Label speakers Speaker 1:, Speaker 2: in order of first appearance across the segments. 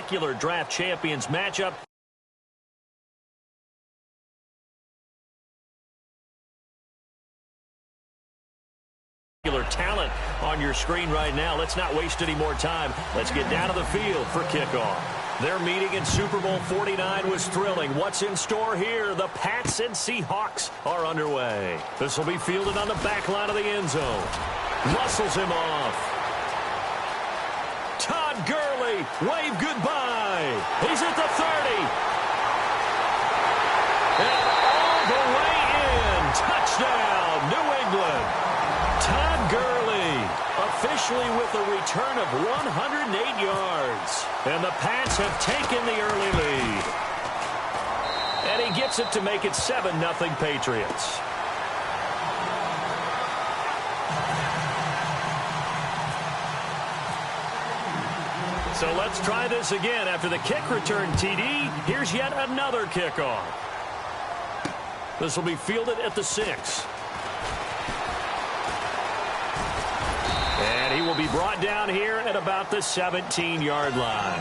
Speaker 1: spectacular draft champions matchup. Talent on your screen right now. Let's not waste any more time. Let's get down to the field for kickoff. Their meeting in Super Bowl 49 was thrilling. What's in store here? The Pats and Seahawks are underway. This will be fielded on the back line of the end zone. Muscles him off. Todd Gurley, wave goodbye. He's at the 30. And all the way in. Touchdown, New England. Todd Gurley officially with a return of 108 yards. And the Pats have taken the early lead. And he gets it to make it 7-0 Patriots. So let's try this again. After the kick return TD, here's yet another kickoff. This will be fielded at the 6. And he will be brought down here at about the 17-yard line.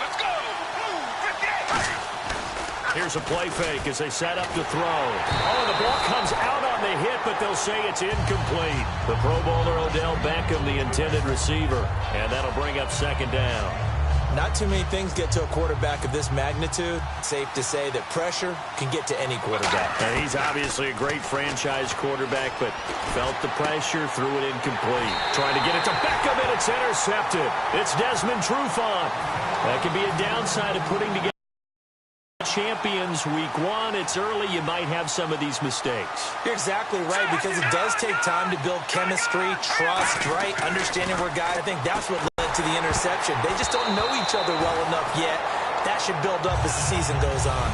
Speaker 2: Let's go!
Speaker 1: Here's a play fake as they set up to throw. Oh, and the ball comes out on the hit, but they'll say it's incomplete. The Pro Bowler Odell Beckham, the intended receiver. And that'll bring up second down.
Speaker 3: Not too many things get to a quarterback of this magnitude. Safe to say that pressure can get to any quarterback.
Speaker 1: And he's obviously a great franchise quarterback, but felt the pressure, threw it incomplete. Trying to get it to Beckham, and it's intercepted. It's Desmond Trufant. That could be a downside of putting together champions week 1. It's early. You might have some of these mistakes.
Speaker 3: You're exactly right, because it does take time to build chemistry, trust, right? Understanding where guys, I think that's what led to the interception. They just don't know each other well enough yet. That should build up as the season goes on.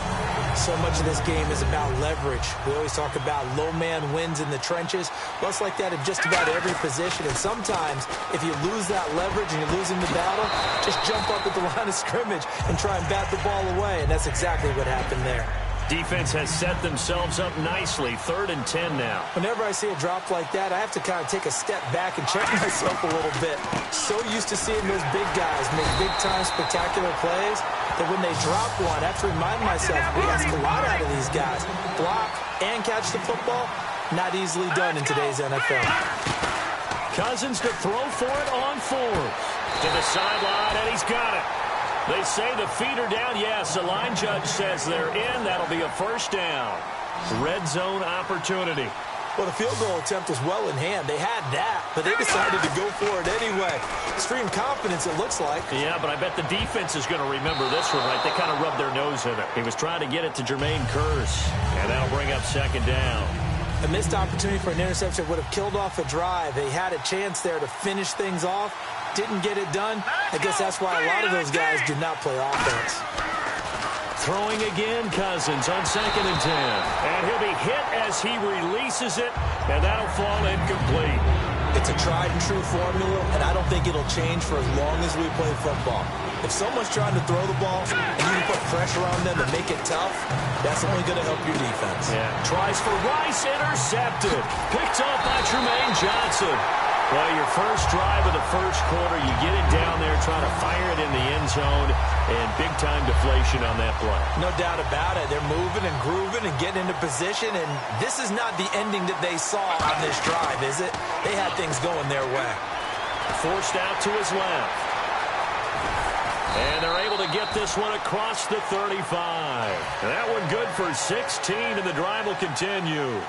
Speaker 3: So much of this game is about leverage. We always talk about low man wins in the trenches. Well, it's like that in just about every position. And sometimes, if you lose that leverage and you're losing the battle, just jump up at the line of scrimmage and try and bat the ball away. And that's exactly what happened there.
Speaker 1: Defense has set themselves up nicely. 3rd and 10 now.
Speaker 3: Whenever I see a drop like that, I have to kind of take a step back and check myself a little bit. So used to seeing those big guys make big-time spectacular plays that when they drop one, I have to remind myself, we ask a lot out of these guys. Block and catch the football, not easily done in today's NFL.
Speaker 1: Cousins to throw for it on 4th. To the sideline, and he's got it. They say the feet are down. Yes, the line judge says they're in. That'll be a first down. Red zone opportunity.
Speaker 3: Well, the field goal attempt was well in hand. They had that, but they decided to go for it anyway. Extreme confidence, it looks like.
Speaker 1: Yeah, but I bet the defense is going to remember this one, right? They kind of rubbed their nose in it. He was trying to get it to Jermaine Kearse, and that'll bring up second down.
Speaker 3: A missed opportunity for an interception would have killed off a drive. They had a chance there to finish things off. Didn't get it done. I guess that's why a lot of those guys did not play offense.
Speaker 1: Throwing again, Cousins on 2nd and 10. And he'll be hit as he releases it, and that'll fall incomplete.
Speaker 3: It's a tried-and-true formula, and I don't think it'll change for as long as we play football. If someone's trying to throw the ball and you can put pressure on them and make it tough, that's only going to help your defense.
Speaker 1: Yeah. Tries for Rice, intercepted. Picked off by Tremaine Johnson. Well, your first drive of the first quarter, you get it down there, trying to fire it in the end zone, and big-time deflation on that play.
Speaker 3: No doubt about it. They're moving and grooving and getting into position, and this is not the ending that they saw on this drive, is it? They had things going their way.
Speaker 1: Forced out to his left. And they're able to get this one across the 35. That one good for 16, and the drive will continue.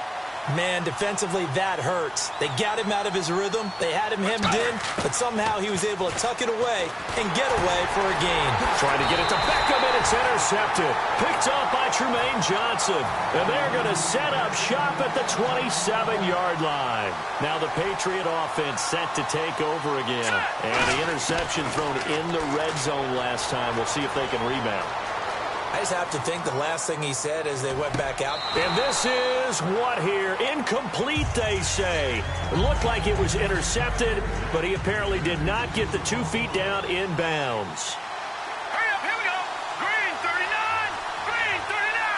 Speaker 3: Man, defensively, that hurts. They got him out of his rhythm. They had him hemmed in, but somehow he was able to tuck it away and get away for a gain.
Speaker 1: Trying to get it to Beckham, and it's intercepted. Picked off by Tremaine Johnson. And they're going to set up shop at the 27-yard line. Now the Patriot offense set to take over again. And the interception thrown in the red zone last time. We'll see if they can rebound.
Speaker 3: I just have to think the last thing he said as they went back out.
Speaker 1: And this is what here? Incomplete, they say. It looked like it was intercepted, but he apparently did not get the 2 feet down in bounds.
Speaker 2: Hurry up, here we go. Green 39, green 39.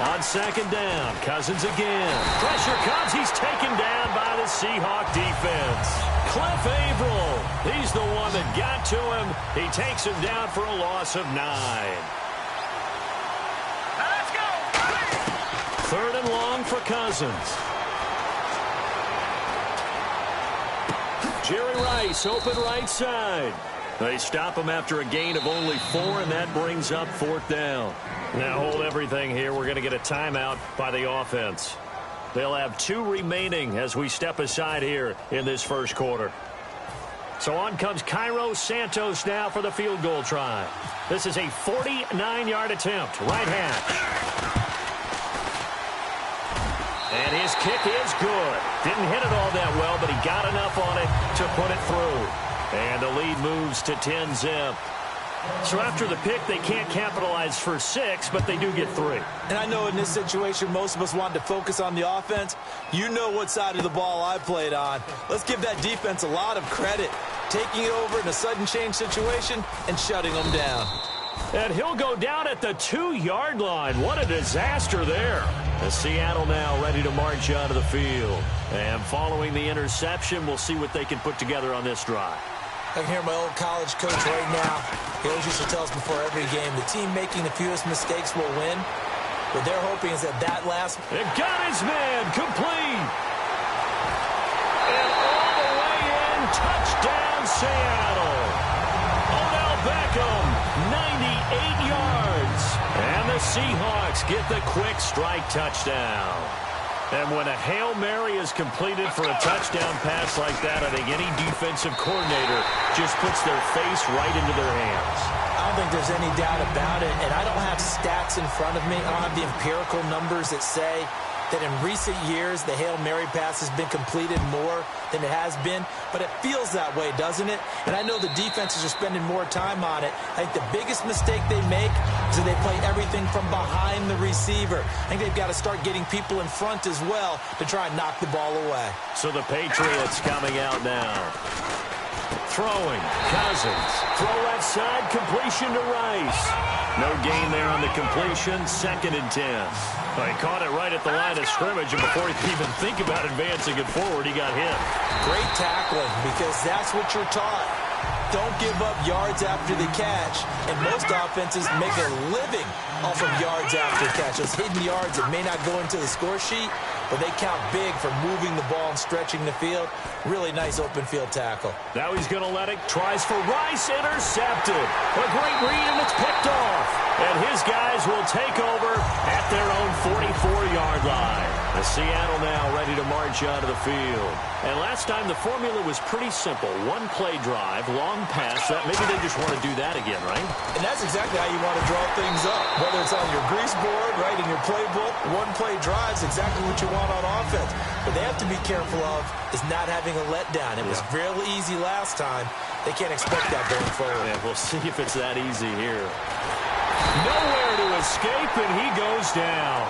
Speaker 1: On second down, Cousins again. Pressure comes. He's taken down by the Seahawk defense. Cliff Averill, he's the one that got to him. He takes him down for a loss of 9.
Speaker 2: Let's go.
Speaker 1: 3rd and long for Cousins. Jerry Rice, open right side. They stop him after a gain of only 4, and that brings up 4th down. Now hold everything here. We're going to get a timeout by the offense. They'll have 2 remaining as we step aside here in this first quarter. So on comes Cairo Santos now for the field goal try. This is a 49-yard attempt, right hash. And his kick is good. Didn't hit it all that well, but he got enough on it to put it through. And the lead moves to 10-zip. So after the pick, they can't capitalize for 6, but they do get 3.
Speaker 3: And I know in this situation, most of us wanted to focus on the offense. You know what side of the ball I played on. Let's give that defense a lot of credit. Taking it over in a sudden change situation and shutting them down.
Speaker 1: And he'll go down at the 2-yard line. What a disaster there. The Seattle now ready to march out of the field. And following the interception, we'll see what they can put together on this drive.
Speaker 3: I can hear my old college coach right now. He always used to tell us before every game, the team making the fewest mistakes will win. What they're hoping is that last...
Speaker 1: It got his man complete. And all the way in, touchdown Seattle. Odell Beckham, 98 yards. And the Seahawks get the quick strike touchdown. And when a Hail Mary is completed for a touchdown pass like that, I think any defensive coordinator just puts their face right into their hands.
Speaker 3: I don't think there's any doubt about it, and I don't have stats in front of me. I don't have the empirical numbers that say that in recent years the Hail Mary pass has been completed more than it has been, but it feels that way, doesn't it? And I know the defenses are spending more time on it. I think the biggest mistake they make is that they play everything from behind the receiver. I think they've got to start getting people in front as well to try and knock the ball away.
Speaker 1: So the Patriots coming out now. Throwing, Cousins. Throw left side, completion to Rice. No gain there on the completion, 2nd and 10. Well, he caught it right at the line of scrimmage, and before he could even think about advancing it forward, he got hit.
Speaker 3: Great tackling, because that's what you're taught. Don't give up yards after the catch, and most offenses make a living off of yards after catch. Those hidden yards that may not go into the score sheet, but they count big for moving the ball and stretching the field. Really nice open field tackle.
Speaker 1: Now he's going to let it. Tries for Rice. Intercepted. A great read, and it's picked off. And his guys will take over at their own 44-yard line. The Seattle now ready to march out of the field. And last time the formula was pretty simple. 1-play drive, long pass. Maybe they just want to do that again, right?
Speaker 3: And that's exactly how you want to draw things up. Whether it's on your grease board, right, in your playbook, 1-play drives, exactly what you want on offense. But they have to be careful of is not having a letdown. It was real easy last time. They can't expect that going forward.
Speaker 1: Yeah, we'll see if it's that easy here. Nowhere to escape, and he goes down.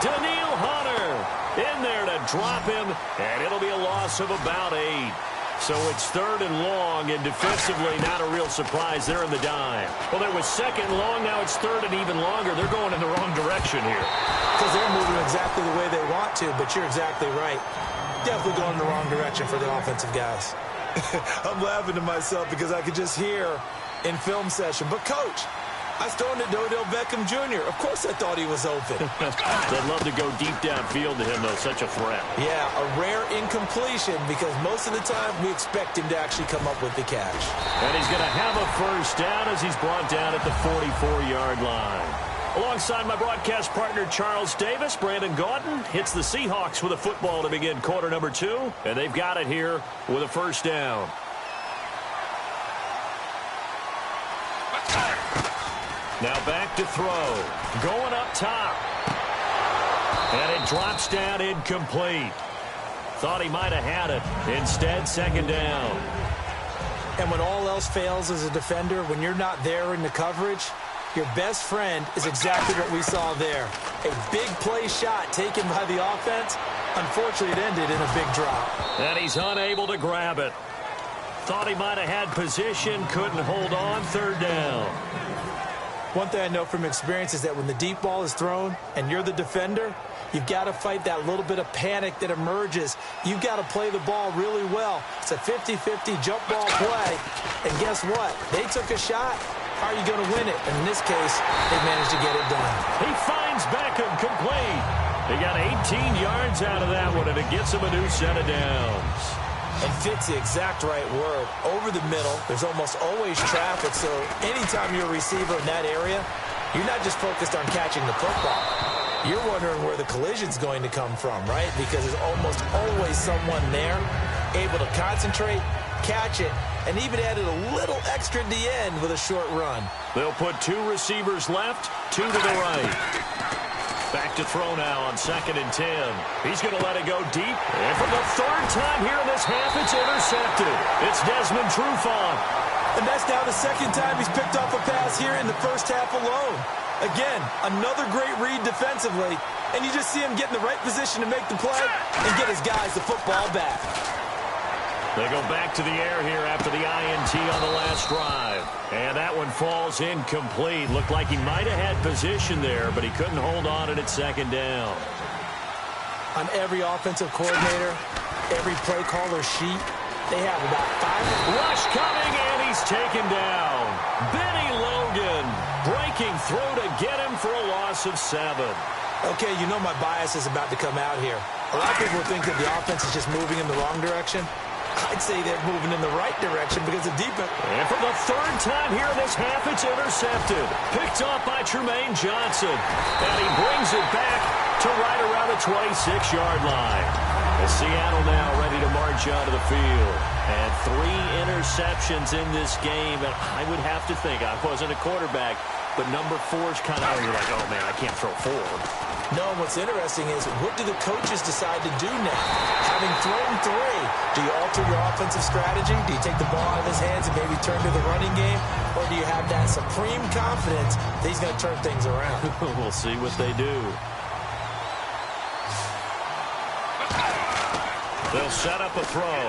Speaker 1: Daniil Hunter in there to drop him, and it'll be a loss of about 8. So it's 3rd and long, and defensively not a real surprise. They're in the dime. Well, there was 2nd and long. Now it's 3rd and even longer. They're going in the wrong direction here.
Speaker 3: Because they're moving exactly the way they want to, but you're exactly right. Definitely going in the wrong direction for the offensive guys. I'm laughing to myself because I could just hear in film session. But, Coach, I was throwing it to Odell Beckham Jr. Of course I thought he was open.
Speaker 1: They'd love to go deep downfield to him, though. Such a threat.
Speaker 3: Yeah, a rare incompletion because most of the time we expect him to actually come up with the catch.
Speaker 1: And he's going to have a first down as he's brought down at the 44-yard line. Alongside my broadcast partner, Charles Davis, Brandon Gaudin hits the Seahawks with a football to begin quarter number 2. And they've got it here with a first down. Now back to throw. Going up top. And it drops down incomplete. Thought he might have had it. Instead, 2nd down.
Speaker 3: And when all else fails as a defender, when you're not there in the coverage, your best friend is exactly what we saw there. A big play shot taken by the offense. Unfortunately, it ended in a big drop.
Speaker 1: And he's unable to grab it. Thought he might have had position, couldn't hold on, 3rd down.
Speaker 3: One thing I know from experience is that when the deep ball is thrown and you're the defender, you've got to fight that little bit of panic that emerges. You've got to play the ball really well. It's a 50-50 jump ball play. And guess what? They took a shot. How are you going to win it? And in this case, they managed to get it done.
Speaker 1: He finds Beckham complete. He got 18 yards out of that one, and it gets him a new set of downs.
Speaker 3: And fits the exact right word. Over the middle, there's almost always traffic, so anytime you're a receiver in that area, you're not just focused on catching the football. You're wondering where the collision's going to come from, right? Because there's almost always someone there able to concentrate, catch it, and even added a little extra at the end with a short run.
Speaker 1: They'll put 2 receivers left, 2 to the right. Back to throw now on 2nd and 10. He's going to let it go deep. And for the 3rd time here in this half, it's intercepted. It's Desmond Trufant.
Speaker 3: And that's now the 2nd time he's picked off a pass here in the first half alone. Again, another great read defensively. And you just see him get in the right position to make the play and get his guys the football back.
Speaker 1: They go back to the air here after the INT on the last drive. And that one falls incomplete. Looked like he might have had position there, but he couldn't hold on it at 2nd down.
Speaker 3: On every offensive coordinator, every play caller sheet, they have about 5.
Speaker 1: Rush coming, and he's taken down. Benny Logan breaking through to get him for a loss of 7.
Speaker 3: Okay, you know my bias is about to come out here. A lot of people think that the offense is just moving in the wrong direction. I'd say they're moving in the right direction because the defense...
Speaker 1: And for the 3rd time here in this half, it's intercepted. Picked off by Tremaine Johnson. And he brings it back to right around the 26-yard line. As Seattle now ready to march onto the field. And 3 interceptions in this game. And I would have to think, I wasn't a quarterback, but number 4's kind of, you're like, oh, man, I can't throw 4.
Speaker 3: No, what's interesting is, what do the coaches decide to do now? Having thrown 3, do you alter your offensive strategy? Do you take the ball out of his hands and maybe turn to the running game? Or do you have that supreme confidence that he's going to turn things around?
Speaker 1: We'll see what they do. They'll set up a throw.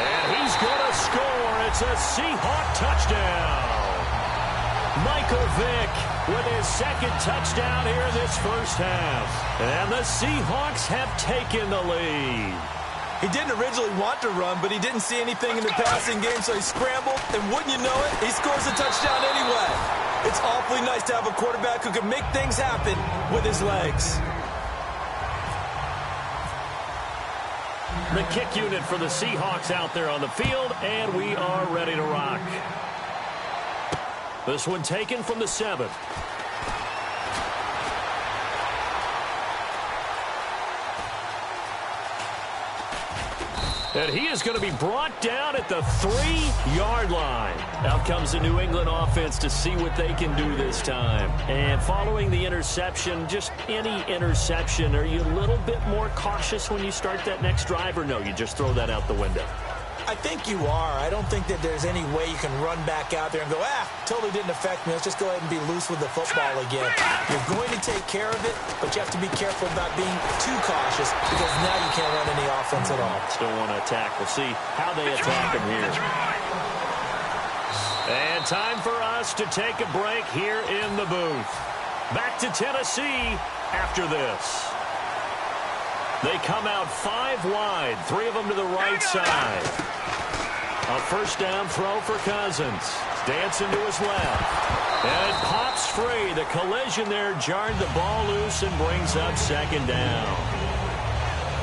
Speaker 1: And he's going to score. It's a Seahawk touchdown. Michael Vick with his 2nd touchdown here in this first half. And the Seahawks have taken the lead.
Speaker 3: He didn't originally want to run, but he didn't see anything in the passing game, so he scrambled, and wouldn't you know it, he scores a touchdown anyway. It's awfully nice to have a quarterback who can make things happen with his legs.
Speaker 1: The kick unit for the Seahawks out there on the field, and we are ready to rock. This one taken from the 7. And he is going to be brought down at the 3-yard line. Out comes the New England offense to see what they can do this time. And following the interception, just any interception, are you a little bit more cautious when you start that next drive, or no, you just throw that out the window?
Speaker 3: I think you are. I don't think that there's any way you can run back out there and go, totally didn't affect me. Let's just go ahead and be loose with the football again. You're going to take care of it, but you have to be careful about being too cautious because now you can't run any offense at all.
Speaker 1: Still want to attack. We'll see how they attack him here. And time for us to take a break here in the booth. Back to Tennessee after this. They come out 5 wide, 3 of them to the right side. A 1st down throw for Cousins. Dancing to his left. And it pops free. The collision there jarred the ball loose and brings up 2nd down.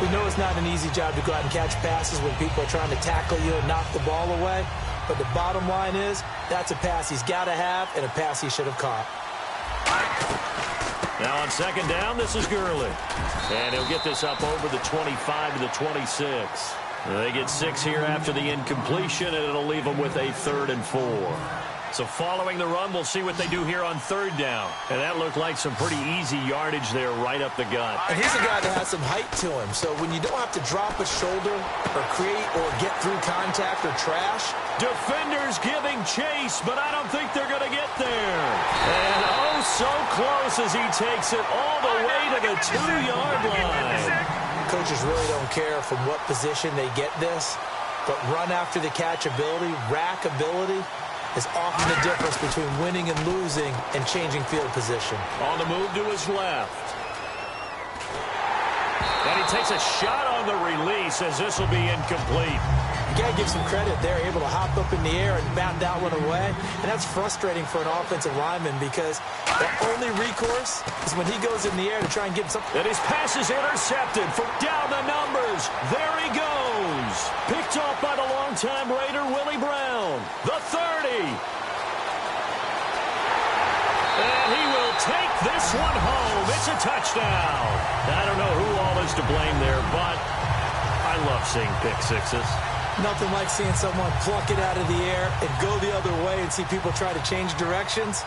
Speaker 3: We know it's not an easy job to go out and catch passes when people are trying to tackle you and knock the ball away. But the bottom line is, that's a pass he's got to have and a pass he should have caught.
Speaker 1: Now on 2nd down, this is Gurley. And he'll get this up over the 25 to the 26. They get 6 here after the incompletion, and it'll leave them with a 3rd and 4. So following the run, we'll see what they do here on 3rd down. And that looked like some pretty easy yardage there right up the gut.
Speaker 3: And he's a guy that has some height to him. So when you don't have to drop a shoulder or create or get through contact or trash.
Speaker 1: Defenders giving chase, but I don't think they're going to get there. And oh, so close as he takes it all the way to the 2-yard line.
Speaker 3: Coaches really don't care from what position they get this. But run after the catch ability, rack ability, is often the difference between winning and losing and changing field position.
Speaker 1: On the move to his left. And he takes a shot on the release as this will be incomplete.
Speaker 3: You got to give some credit there, able to hop up in the air and bat that one away. And that's frustrating for an offensive lineman because the only recourse is when he goes in the air to try and get something.
Speaker 1: And his pass is intercepted for down the numbers. There he goes. Picked off by the longtime Raider, Willie Brown. The 30. And he will take this one home. It's a touchdown. I don't know who all is to blame there, but I love seeing pick sixes.
Speaker 3: Nothing like seeing someone pluck it out of the air and go the other way and see people try to change directions.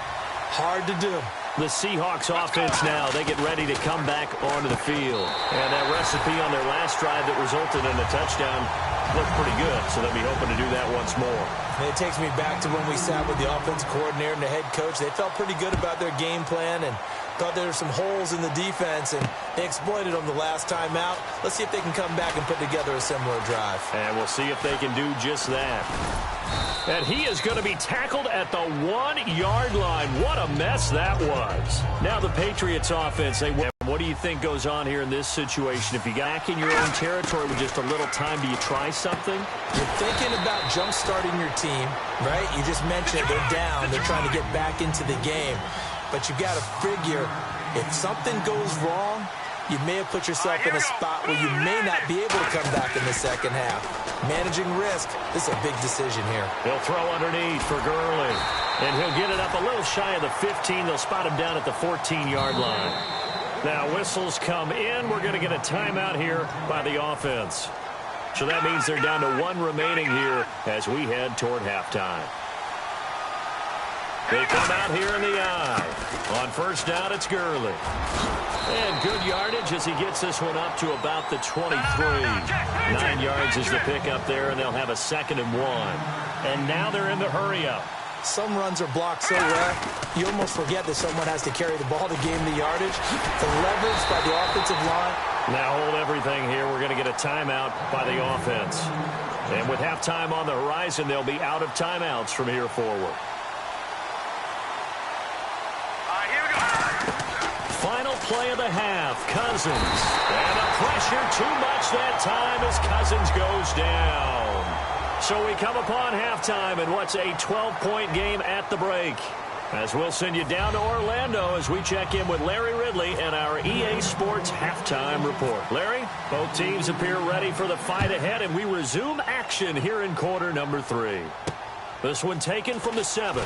Speaker 3: Hard to do.
Speaker 1: The Seahawks offense now, they get ready to come back onto the field. And that recipe on their last drive that resulted in a touchdown looked pretty good, so they'll be hoping to do that once more.
Speaker 3: And it takes me back to when we sat with the offensive coordinator and the head coach. They felt pretty good about their game plan and thought there were some holes in the defense, and they exploited them the last time out. Let's see if they can come back and put together a similar drive.
Speaker 1: And we'll see if they can do just that. And he is going to be tackled at the 1-yard line. What a mess that was. Now the Patriots offense, what do you think goes on here in this situation? If you got back in your own territory with just a little time, do you try something?
Speaker 3: You're thinking about jump-starting your team, right? You just mentioned they're down. They're trying to get back into the game. But you got to figure, if something goes wrong, you may have put yourself in a spot where you may not be able to come back in the second half. Managing risk, this is a big decision here.
Speaker 1: He'll throw underneath for Gurley. And he'll get it up a little shy of the 15. They'll spot him down at the 14-yard line. Now whistles come in. We're going to get a timeout here by the offense. So that means they're down to one remaining here as we head toward halftime. They come out here in the eye. On first down, it's Gurley. And good yardage as he gets this one up to about the 23. 9 yards is the pickup there, and they'll have a 2nd and 1. And now they're in the hurry-up.
Speaker 3: Some runs are blocked so well, you almost forget that someone has to carry the ball to gain the yardage. The leverage by the offensive line.
Speaker 1: Now hold everything here. We're going to get a timeout by the offense. And with halftime on the horizon, they'll be out of timeouts from here forward. Final play of the half, Cousins. And the pressure too much that time as Cousins goes down. So we come upon halftime in what's a 12-point game at the break. As we'll send you down to Orlando as we check in with Larry Ridley and our EA Sports halftime report. Larry, both teams appear ready for the fight ahead, and we resume action here in quarter number 3. This one taken from the 7.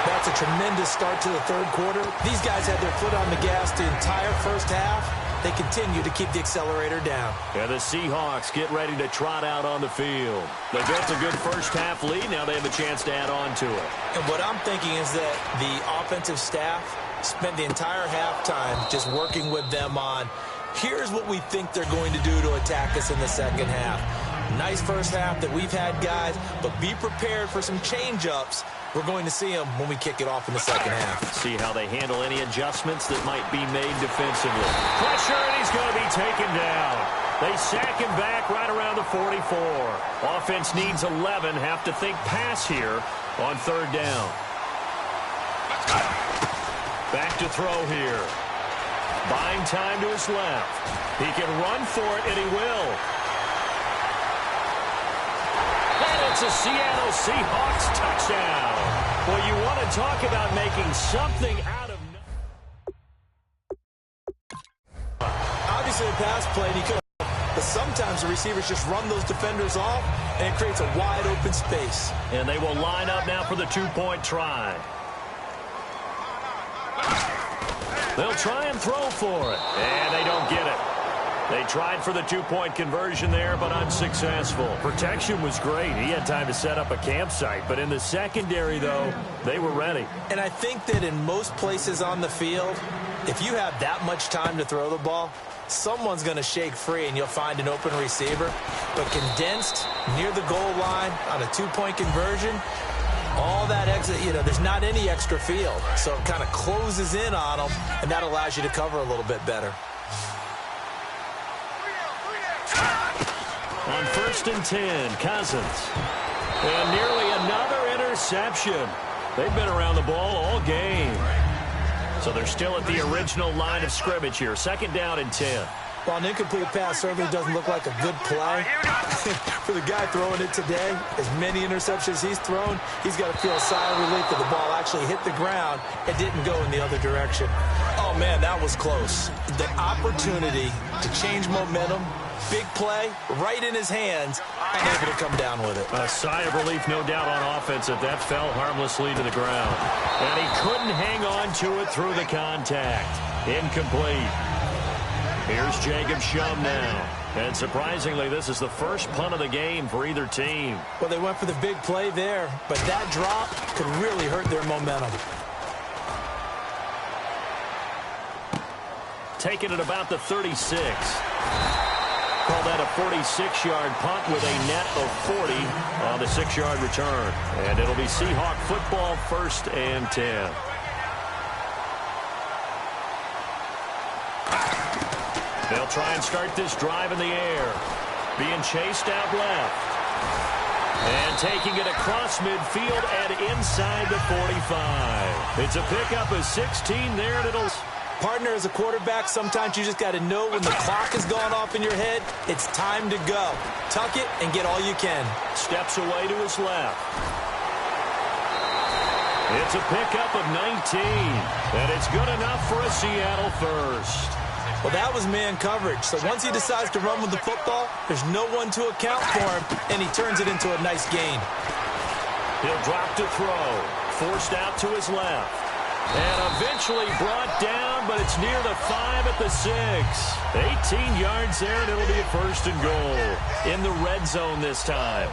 Speaker 3: That's a tremendous start to the third quarter. These guys had their foot on the gas the entire first half. They continue to keep the accelerator down.
Speaker 1: And the Seahawks get ready to trot out on the field. They built a good first half lead. Now they have a chance to add on to it.
Speaker 3: And what I'm thinking is that the offensive staff spent the entire halftime just working with them on, here's what we think they're going to do to attack us in the second half. Nice first half that we've had, guys, but be prepared for some change-ups. We're going to see them when we kick it off in the second half.
Speaker 1: See how they handle any adjustments that might be made defensively. Pressure, and he's going to be taken down. They sack him back right around the 44. Offense needs 11. Have to think pass here on third down. Back to throw here. Buying time to his left. He can run for it, and he will. And it's a Seattle Seahawks touchdown. Well, you want to talk about making something out of nothing.
Speaker 3: Obviously, a pass play, and he could have, but sometimes the receivers just run those defenders off, and it creates a wide open space.
Speaker 1: And they will line up now for the two-point try. They'll try and throw for it, and they don't get it. They tried for the two-point conversion there, but unsuccessful. Protection was great. He had time to set up a campsite. But in the secondary, though, they were ready.
Speaker 3: And I think that in most places on the field, if you have that much time to throw the ball, someone's going to shake free and you'll find an open receiver. But condensed near the goal line on a two-point conversion, all that exit, there's not any extra field. So it kind of closes in on them, and that allows you to cover a little bit better.
Speaker 1: on 1st and 10. Cousins. And nearly another interception. They've been around the ball all game. So they're still at the original line of scrimmage here. 2nd down and 10.
Speaker 3: Well, an incomplete pass certainly doesn't look like a good play. For the guy throwing it today, as many interceptions he's thrown, he's got to feel a sigh of relief that the ball actually hit the ground and didn't go in the other direction. Oh, man, that was close. The opportunity to change momentum, big play, right in his hands, unable to come down with it.
Speaker 1: A sigh of relief, no doubt, on offense that fell harmlessly to the ground. And he couldn't hang on to it through the contact. Incomplete. Here's Jacob Shum now. And surprisingly, this is the first punt of the game for either team.
Speaker 3: Well, they went for the big play there, but that drop could really hurt their momentum.
Speaker 1: Taken at about the 36. Call that a 46-yard punt with a net of 40 on the 6-yard return. And it'll be Seahawk football, 1st and 10. They'll try and start this drive in the air. Being chased out left. And taking it across midfield and inside the 45. It's a pickup of 16 there, and it'll...
Speaker 3: Partner, as a quarterback, sometimes you just got to know when the clock has gone off in your head, it's time to go. Tuck it and get all you can.
Speaker 1: Steps away to his left. It's a pickup of 19. And it's good enough for a Seattle first.
Speaker 3: Well, that was man coverage. So once he decides to run with the football, there's no one to account for him, and he turns it into a nice gain.
Speaker 1: He'll drop to throw. Forced out to his left. And eventually brought down, but it's near the 5 at the 6. 18 yards there, and it'll be a 1st and goal. In the red zone this time.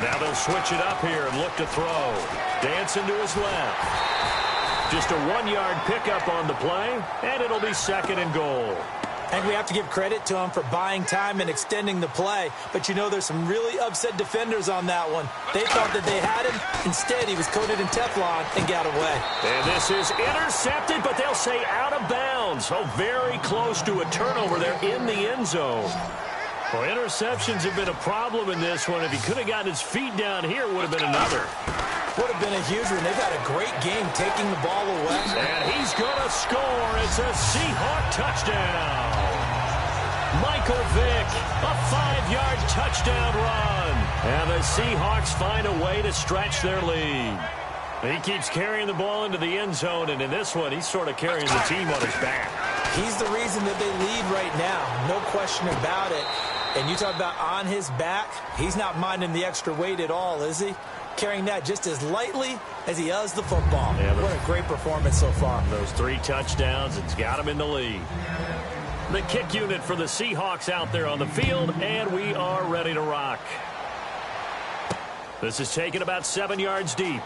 Speaker 1: Now they'll switch it up here and look to throw. Dancing to his left. Just a 1-yard pickup on the play, and it'll be 2nd and goal.
Speaker 3: I think we have to give credit to him for buying time and extending the play. But, you know, there's some really upset defenders on that one. They thought that they had him. Instead, he was coated in Teflon and got away.
Speaker 1: And this is intercepted, but they'll say out of bounds. Oh, very close to a turnover there in the end zone. Well, interceptions have been a problem in this one. If he could have gotten his feet down here, it would have been another.
Speaker 3: Would have been a huge one. They've had a great game taking the ball away.
Speaker 1: And he's going to score. It's a Seahawk touchdown. Michael Vick, a 5-yard touchdown run. And the Seahawks find a way to stretch their lead. He keeps carrying the ball into the end zone, and in this one, he's sort of carrying the team on his back.
Speaker 3: He's the reason that they lead right now. No question about it. And you talk about on his back, he's not minding the extra weight at all, is he? Carrying that just as lightly as he does the football. Yeah, what a great performance so far.
Speaker 1: Those 3 touchdowns, it's got him in the lead. The kick unit for the Seahawks out there on the field, and we are ready to rock. This is taken about 7 yards deep.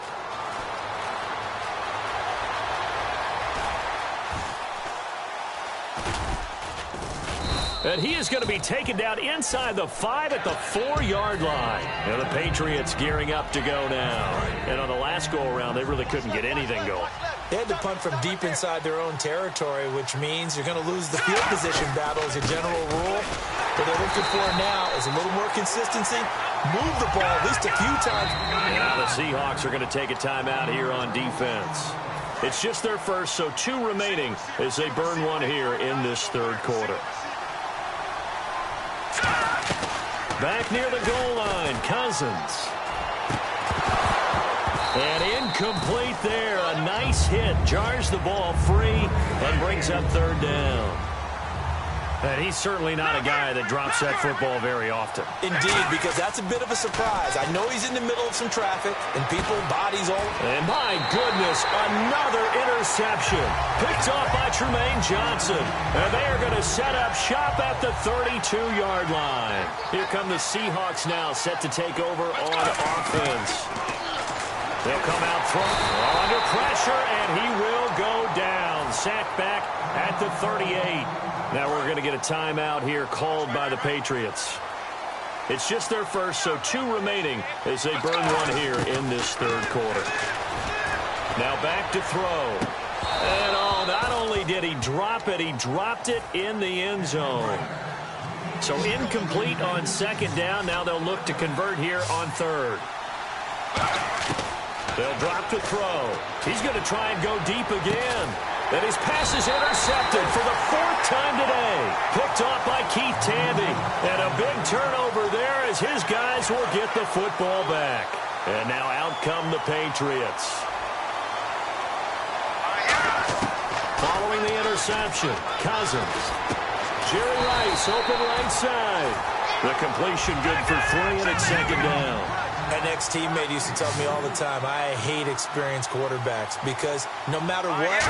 Speaker 1: And he is going to be taken down inside the 5 at the 4-yard line. And the Patriots gearing up to go now. And on the last go-around, they really couldn't get anything going.
Speaker 3: They had to punt from deep inside their own territory, which means you're going to lose the field position battle as a general rule. What they're looking for now is a little more consistency. Move the ball at least a few times.
Speaker 1: Now the Seahawks are going to take a timeout here on defense. It's just their first, so 2 remaining as they burn one here in this 3rd quarter. Back near the goal line, Cousins. And incomplete there. A nice hit. Jars the ball free and brings up 3rd down. And he's certainly not a guy that drops that football very often.
Speaker 3: Indeed, because that's a bit of a surprise. I know he's in the middle of some traffic, and people, bodies all...
Speaker 1: And my goodness, another interception. Picked off by Tremaine Johnson. And they are going to set up shop at the 32-yard line. Here come the Seahawks now, set to take over on offense. They'll come out front, under pressure, and he will go down. Sacked back at the 38. Now we're going to get a timeout here called by the Patriots. It's just their first, so 2 remaining as they burn one here in this 3rd quarter. Now back to throw. And not only he did. He dropped it. He dropped it in the end zone. So incomplete on second down. Now they'll look to convert here on third. They'll drop to throw. He's going to try and go deep again. And his pass is intercepted for the fourth time today. Picked off by Keith Tandy. And a big turnover there as his guys will get the football back. And now out come the Patriots. Following the interception, Cousins. Jerry Rice, open right side. The completion good for 3, and it's second down.
Speaker 3: An ex-teammate used to tell me all the time, I hate experienced quarterbacks because no matter what,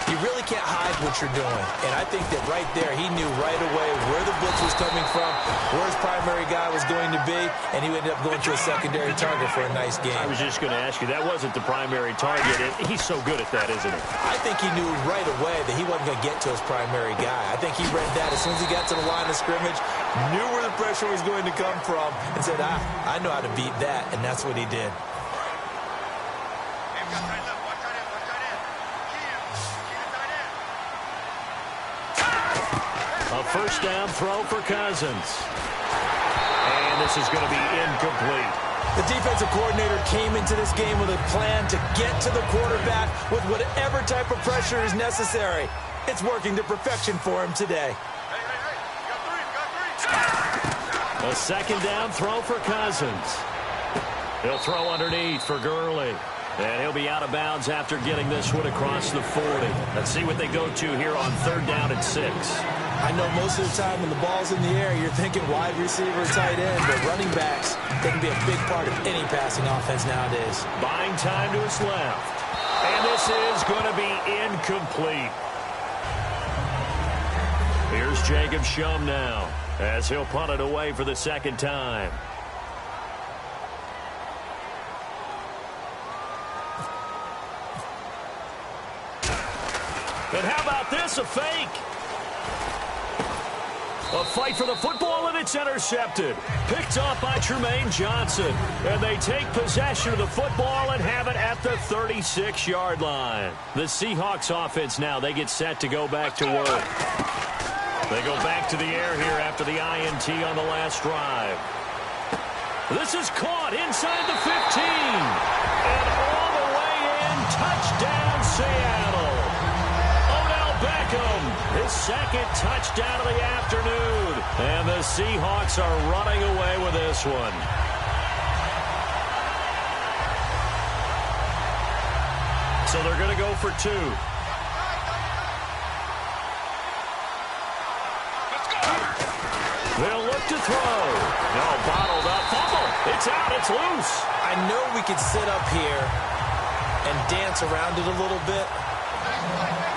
Speaker 3: you really can't hide what you're doing. And I think that right there, he knew right away where the blitz was coming from, where his primary guy was going to be, and he ended up going to a secondary target for a nice game.
Speaker 1: I was just going to ask you, that wasn't the primary target. He's so good at that, isn't he?
Speaker 3: I think he knew right away that he wasn't going to get to his primary guy. I think he read that as soon as he got to the line of scrimmage, knew where the pressure was going to come from, and said, I know how to beat that. And that's what he did.
Speaker 1: A first down throw for Cousins. And this is going to be incomplete.
Speaker 3: The defensive coordinator came into this game with a plan to get to the quarterback with whatever type of pressure is necessary. It's working to perfection for him today.
Speaker 1: A second down throw for Cousins. He'll throw underneath for Gurley. And he'll be out of bounds after getting this one across the 40. Let's see what they go to here on third down and 6.
Speaker 3: I know most of the time when the ball's in the air, you're thinking wide receiver, tight end, but running backs, they can be a big part of any passing offense nowadays.
Speaker 1: Buying time to his left. And this is going to be incomplete. Here's Jacob Shum now as he'll punt it away for the second time. And how about this, a fake? A fight for the football, and it's intercepted. Picked off by Tremaine Johnson. And they take possession of the football and have it at the 36-yard line. The Seahawks offense now, they get set to go back to work. They go back to the air here after the INT on the last drive. This is caught inside the 15. And all the way in, touchdown Seattle. Beckham, his second touchdown of the afternoon. And the Seahawks are running away with this one. So they're going to go for 2. They'll look to throw. No, bottled up. Fumble. It's out. It's loose.
Speaker 3: I know we could sit up here and dance around it a little bit.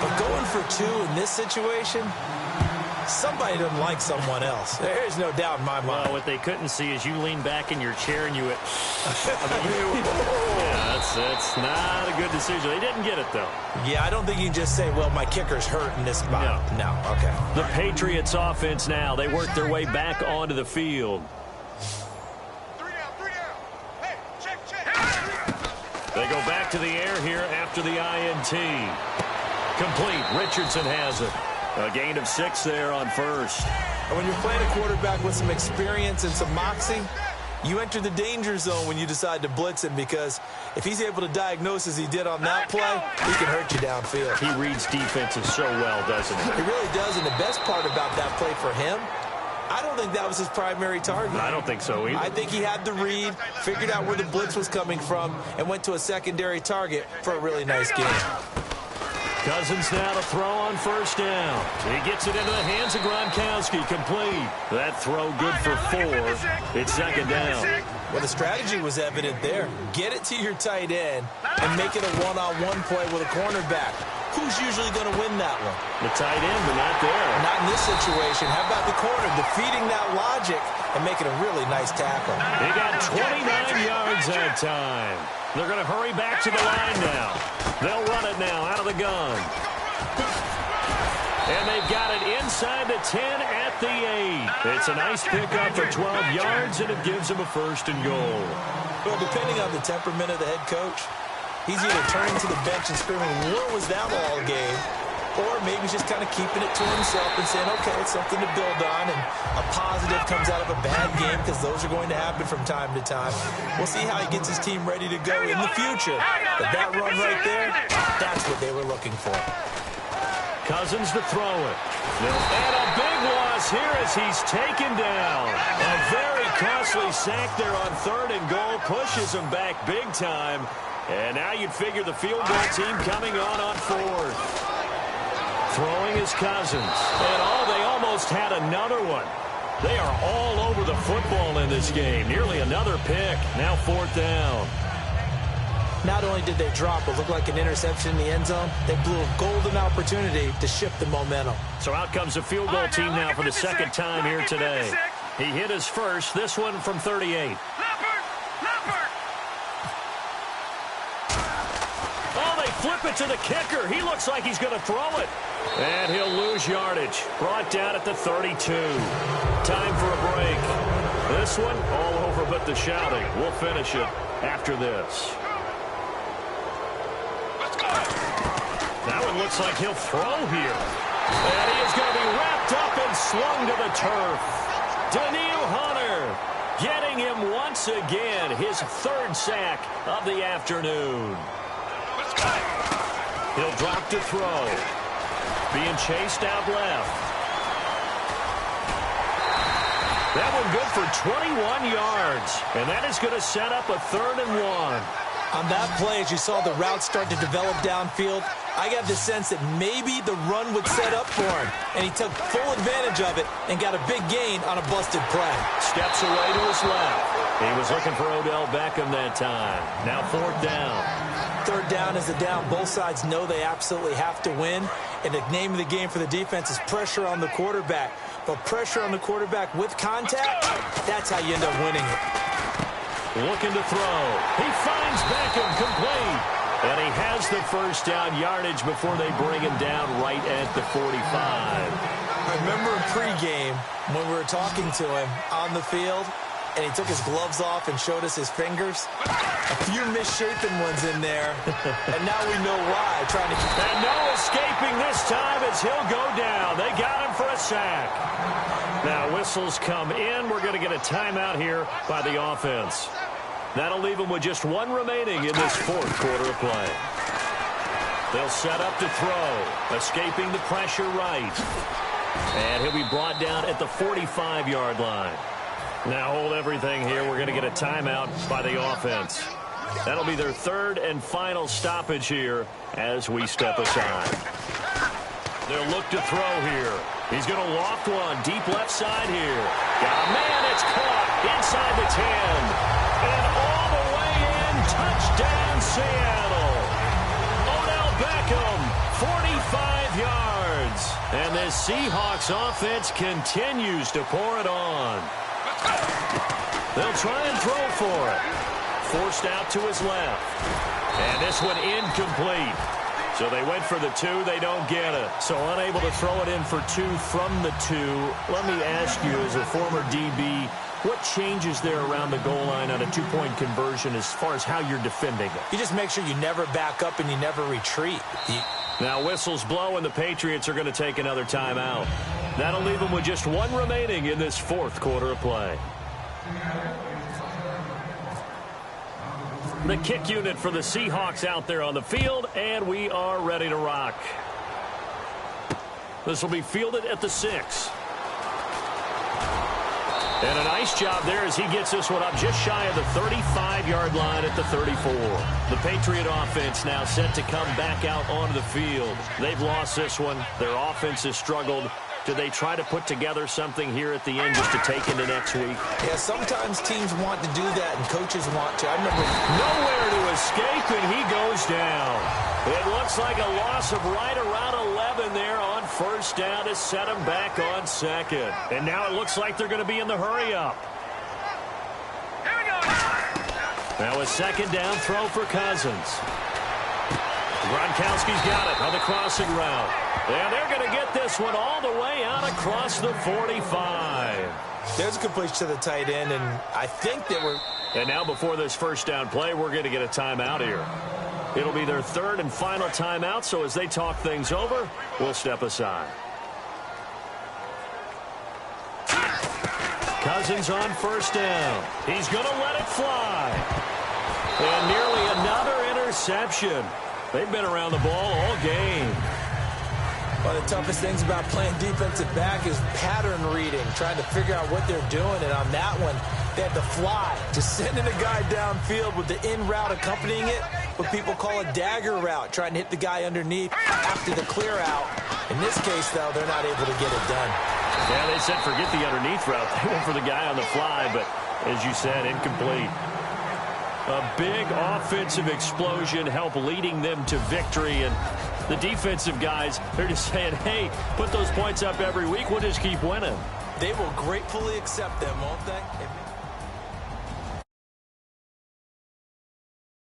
Speaker 3: But going for 2 in this situation, somebody doesn't like someone else. There's no doubt in my mind.
Speaker 1: Well, what they couldn't see is you lean back in your chair and you went, that's not a good decision. They didn't get it, though.
Speaker 3: Yeah, I don't think you can just say, well, my kicker's hurt in this spot. No, okay.
Speaker 1: The Patriots offense now, they work their way back onto the field.
Speaker 2: 3 down. Hey, check.
Speaker 1: They go back to the air here after the INT. Complete. Richardson has it. A gain of 6 there on first.
Speaker 3: And when you're playing a quarterback with some experience and some moxie, you enter the danger zone when you decide to blitz him, because if he's able to diagnose as he did on that play, he can hurt you downfield.
Speaker 1: He reads defenses so well, doesn't he?
Speaker 3: He really does, and the best part about that play for him, I don't think that was his primary target.
Speaker 1: I don't think so either.
Speaker 3: I think he had the read, figured out where the blitz was coming from, and went to a secondary target for a really nice game.
Speaker 1: Cousins now to throw on first down. He gets it into the hands of Gronkowski. Complete. That throw good for 4. It's second down.
Speaker 3: Well, the strategy was evident there. Get it to your tight end and make it a one-on-one play with a cornerback. Who's usually going to win that one?
Speaker 1: The tight end, but not there.
Speaker 3: Not in this situation. How about the corner defeating that logic and making a really nice tackle?
Speaker 1: He got 29 yards that time. They're going to hurry back to the line now. They'll run it now out of the gun. And they've got it inside the 10 at the 8. It's a nice pickup for 12 yards, and it gives them a first and goal.
Speaker 3: Well, depending on the temperament of the head coach, he's either turning to the bench and screaming, "Where was that all game?" or maybe he's just kind of keeping it to himself and saying, okay, it's something to build on, and a positive comes out of a bad game because those are going to happen from time to time. We'll see how he gets his team ready to go in the future. But that run right there, that's what they were looking for.
Speaker 1: Cousins to throw it. And a big loss here as he's taken down. A very costly sack there on 3rd and goal. Pushes him back big time. And now you'd figure the field goal team coming on 4th. Throwing is Cousins. And they almost had another one. They are all over the football in this game. Nearly another pick. Now 4th down.
Speaker 3: Not only did they drop what looked like an interception in the end zone, they blew a golden opportunity to shift the momentum.
Speaker 1: So out comes the field goal team now for the second time here today. He hit his first, this one from 38. Oh, they flip it to the kicker. He looks like he's going to throw it. And he'll lose yardage. Brought down at the 32. Time for a break. This one all over but the shouting. We'll finish it after this. That one looks like he'll throw here. And he is going to be wrapped up and slung to the turf. Daniil Hunter getting him once again, his 3rd sack of the afternoon. He'll drop to throw. Being chased out left. That one good for 21 yards. And that is going to set up a 3rd and 1.
Speaker 3: On that play, as you saw the route start to develop downfield, I got the sense that maybe the run would set up for him. And he took full advantage of it and got a big gain on a busted play.
Speaker 1: Steps away to his left. He was looking for Odell Beckham that time. Now 4th down.
Speaker 3: 3rd down is the down. Both sides know they absolutely have to win. And the name of the game for the defense is pressure on the quarterback. But pressure on the quarterback with contact, that's how you end up winning it.
Speaker 1: Looking to throw. He finds Beckham complete. And he has the first down yardage before they bring him down right at the 45.
Speaker 3: I remember in pregame when we were talking to him on the field, and he took his gloves off and showed us his fingers. A few misshapen ones in there, and now we know why. And
Speaker 1: no escaping this time as he'll go down. They got him for a sack. Now whistles come in. We're going to get a timeout here by the offense. That'll leave him with just one remaining in this 4th quarter of play. They'll set up to throw, escaping the pressure right. And he'll be brought down at the 45-yard line. Now hold everything here. We're going to get a timeout by the offense. That'll be their 3rd and final stoppage here as we step aside. They'll look to throw here. He's going to loft one deep left side here. Got a man. It's caught inside the 10. And all the way in, touchdown Seattle. Odell Beckham, 45 yards. And this Seahawks offense continues to pour it on. They'll try and throw for it. Forced out to his left. And this one incomplete. So they went for the 2. They don't get it. So unable to throw it in for 2 from the 2. Let me ask you, as a former DB, what changes there around the goal line on a 2-point conversion as far as how you're defending it?
Speaker 3: You just make sure you never back up and you never retreat.
Speaker 1: Now whistles blow and the Patriots are going to take another timeout. That'll leave them with just one remaining in this 4th quarter of play. The kick unit for the Seahawks out there on the field, and we are ready to rock. This will be fielded at the 6. And a nice job there as he gets this one up just shy of the 35-yard line at the 34. The Patriot offense now set to come back out onto the field. They've lost this one. Their offense has struggled. Do they try to put together something here at the end just to take into next week?
Speaker 3: Yeah, sometimes teams want to do that and coaches want to. I remember
Speaker 1: nowhere to escape, and he goes down. It looks like a loss of right around 11 there on 1st down to set him back on 2nd. And now it looks like they're going to be in the hurry-up. Now a 2nd down throw for Cousins. Gronkowski's got it on the crossing route. And they're going to get this one all the way out across the 45.
Speaker 3: There's a completion to the tight end, and I think they were...
Speaker 1: And now before this 1st down play, we're going to get a timeout here. It'll be their third and final timeout, so as they talk things over, we'll step aside. Cousins on first down. He's going to let it fly. And nearly another interception. They've been around the ball all game.
Speaker 3: One of the toughest things about playing defensive back is pattern reading, trying to figure out what they're doing. And on that one, they had the fly, just sending a guy downfield with the in route accompanying it, what people call a dagger route, trying to hit the guy underneath after the clear out. In this case, though, they're not able to get it done.
Speaker 1: Yeah, they said forget the underneath route. They went for the guy on the fly, but as you said, incomplete. A big offensive explosion helped leading them to victory, and the defensive guys, they're just saying, hey, put those points up every week. We'll just keep winning.
Speaker 3: They will gratefully accept them, won't they?